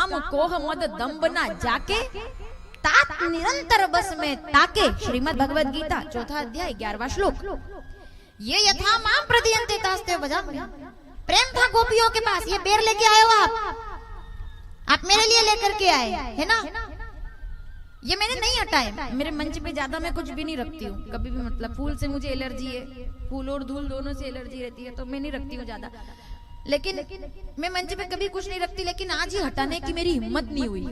काम कोह मद दम्ब ना जाके तात निरंतर बस में ताके। श्रीमद् भगवद गीता 4 अध्याय 11वां श्लोक। ये यथा माम प्रदीयन्ते तास्ते वजामि। प्रेम था गोपियों के पास, ये बेर लेके आए हो आप मेरे लिए लेकर के आए है ना। ये मैंने नहीं हटाए, मेरे मंच पे ज्यादा मैं कुछ भी नहीं रखती हूँ कभी भी, मतलब फूल से मुझे एलर्जी है, फूल और धूल दोनों से एलर्जी रहती है, तो मैं नहीं रखती हूँ ज्यादा। लेकिन मैं मंच पे कभी कुछ नहीं रखती, लेकिन आज ही हटाने की मेरी हिम्मत नहीं हुई।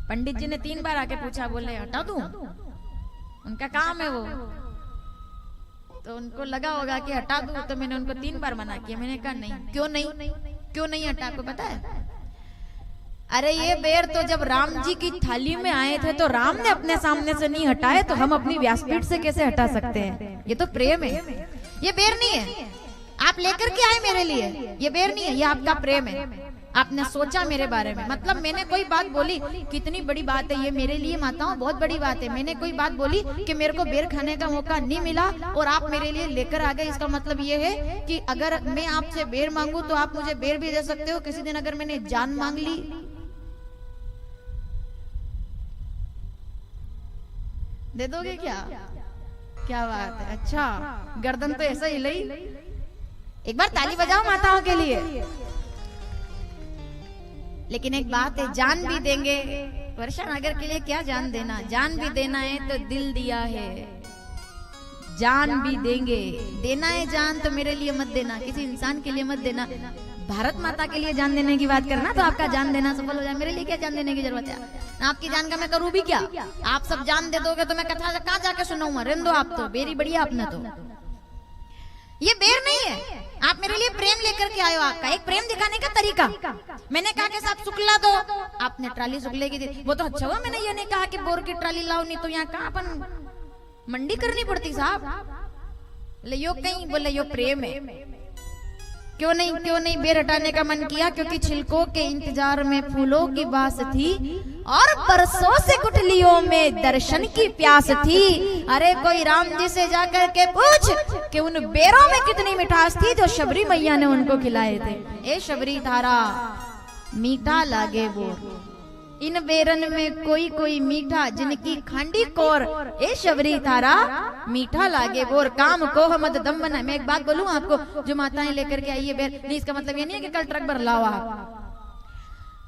पंडित जी ने 3 बार आके पूछा, बोले हटा दूं, उनका काम है वो, तो उनको लगा होगा कि हटा दूं, तो मैंने उनको 3 बार मना किया। मैंने कहा नहीं, क्यों नहीं हटा, आपको पता है? अरे ये बेर तो जब राम जी की थाली में आए थे तो राम ने अपने सामने से नहीं हटाए, तो हम अपनी व्यासपीठ से कैसे हटा सकते हैं? ये तो प्रेम है, ये बेर नहीं है। आप लेकर के आए मेरे लिए, ये बेर नहीं है, ये आपका प्रेम है। आपने सोचा मेरे बारे में, मतलब मैंने कोई बात बोली, कितनी बड़ी बात है ये मेरे लिए माताओं, बहुत बड़ी बात है। मैंने कोई बात बोली कि मेरे को बेर खाने का मौका नहीं मिला और आप मेरे लिए लेकर आ गए। इसका मतलब ये है कि अगर मैं आपसे बेर मांगू तो आप मुझे बेर भी दे सकते हो। किसी दिन अगर मैंने जान मांग ली, दे दोगे क्या? क्या बात है, अच्छा गर्दन तो ऐसा ही लई। एक बार ताली बजाओ माताओं के लिए। लेकिन एक बात है, जान भी देंगे वर्षा नगर के लिए, क्या जान देना, जान भी देना है तो दिल दिया है, जान भी देंगे। देना है जान तो मेरे लिए मत देना, किसी इंसान के लिए मत देना। भारत माता के लिए जान देने की बात करना तो आपका जान देना सफल हो जाए, मेरे लिए क्या जान देने की जरूरत है? आपकी जान का मैं करूँ भी क्या? आप सब जान दे दोगे तो मैं कथा कहाँ जाके सुनाऊंगा? रहने दो आप, तो बेरी बढ़िया आपने तो। ये बेर नहीं है, आप मेरे लिए प्रेम लेकर के आए हो। आपका एक प्रेम दिखाने का तरीका। मैंने कहा कि साहब सुखला दो, आपने ट्राली सुखले की दी, वो तो अच्छा हुआ। मैंने ये नहीं कहा कि बोर की ट्राली लाओ, नहीं तो यहाँ कहाँ अपन मंडी करनी पड़ती साहब। बोले यो कहीं, बोले यो प्रेम है। क्यों नहीं बेर हटाने का मन किया? क्योंकि छिलकों के इंतजार में फूलों की बास थी और बरसों से गुठलियों में दर्शन की प्यास थी। अरे कोई राम जी से जाकर के पूछ कि उन बेरों में कितनी मिठास थी जो शबरी मैया ने उनको खिलाए थे। ए शबरी धारा मीठा लागे बोर, इन बेरन में कोई कोई मीठा जिनकी खांडी कोर। ए शबरी धारा मीठा लागे बोर, काम को मद दम बना। मैं एक बात बोलूं आपको, जो माताएं लेकर के आई है बेर, नहीं इसका मतलब ये नहीं है कि कल ट्रक भर लाओ आप,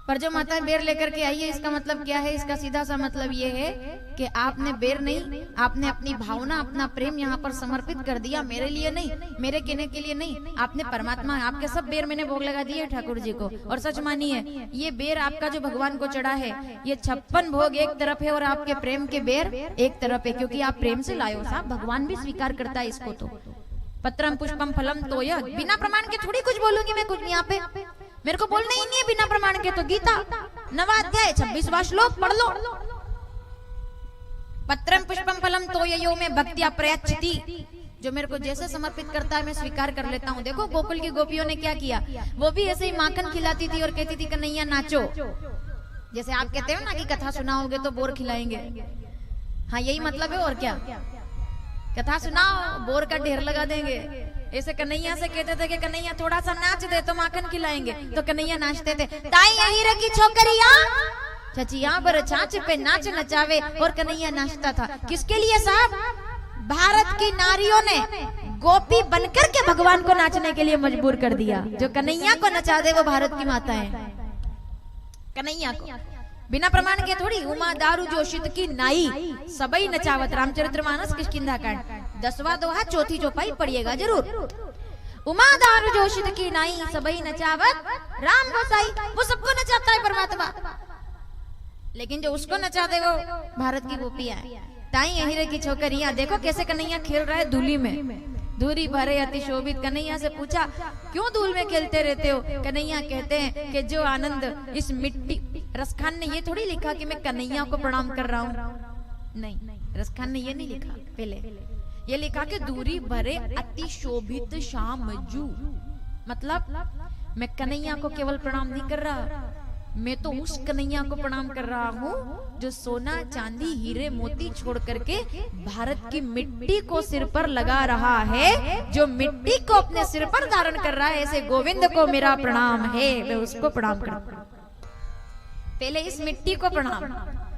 पर जो माताएं बेर लेकर के आई है इसका मतलब क्या है? इसका सीधा सा मतलब ये है कि आपने बेर नहीं, आपने अपनी भावना, अपना प्रेम यहाँ पर समर्पित कर दिया। मेरे लिए नहीं, मेरे कहने के लिए नहीं, आपने परमात्मा, आपके सब बेर मैंने भोग लगा दिए ठाकुर जी को। और सच मानिए, ये बेर आपका जो भगवान को चढ़ा है, ये 56 भोग एक तरफ है और आपके प्रेम के बेर एक तरफ है, क्योंकि आप प्रेम से लाए हो साहब। भगवान भी स्वीकार करता है इसको। तो पत्रम पुष्पम फलम तो यह, बिना प्रमाण के थोड़ी कुछ बोलूंगी मैं कुछ यहाँ पे, मेरे को बोलना ही नहीं है बिना प्रमाण के। तो गीता 9वां अध्याय 26वां श्लोक पढ़ लो। पत्रम पुष्पम फलम तो यो में भक्तिया प्रयच्छति, जो मेरे को जैसे समर्पित करता है मैं स्वीकार कर लेता हूँ। देखो गोकुल की गोपियों ने क्या किया, वो भी ऐसे ही माखन खिलाती थी और कहती थी कन्हैया नाचो। जैसे आप कहते हो ना कि कथा सुनाओगे तो बोर खिलाएंगे, हाँ यही मतलब है। और क्या, कथा सुनाओ बोर का ढेर लगा देंगे। ऐसे कन्हैया से कहते थे कि कन्हैया थोड़ा सा नाच दे तो माखन खिलाएंगे, तो कन्हैया नाचते थे। ताई यही रखी छोकरिया चचिया पर छाछ पे नाच नचावे, और कन्हैया नाचता था। किसके लिए साहब? भारत की नारियों ने गोपी बनकर के भगवान को नाचने के लिए मजबूर कर दिया। जो कन्हैया को नचा दे वो भारत की माता है। कन्हैया को बिना प्रमाण के थोड़ी। उमा दारू जोशित की नाई सबई नचावत, रामचरितमानस किष्किंधा कांड 10वां दोहा 4थी चौपाई पढ़िएगा जरूर। उमा दारू जोशित की नाई सबई नचावत राम गोसाई, वो सबको नचाता है परमात्मा, लेकिन जो उसको नचा दे वो भारत की गोपियां। ताई यही की छोकरियां, देखो कैसे कन्हैया खेल रहा है धूली में, धूरी भरे अति शोभित। कन्हैया से पूछा क्यों धूल में खेलते रहते हो? कन्हैया कहते हैं कि जो आनंद इस मिट्टी, रसखान ने ये थोड़ी लिखा कि मैं कन्हैया को प्रणाम कर रहा हूँ, नहीं, रसखान ने ये नहीं लिखा। पहले ये लिखा कि दूरी भरे अति शोभित श्याम जू, मतलब मैं कन्हैया को केवल प्रणाम नहीं कर रहा, मैं तो उस कन्हैया को प्रणाम कर रहा हूँ जो सोना चांदी हीरे मोती छोड़ करके भारत की मिट्टी को सिर पर लगा रहा है, जो मिट्टी को अपने सिर पर धारण कर रहा है। ऐसे गोविंद को मेरा प्रणाम है, मैं उसको प्रणाम करता हूँ। पहले इस मिट्टी को प्रणाम।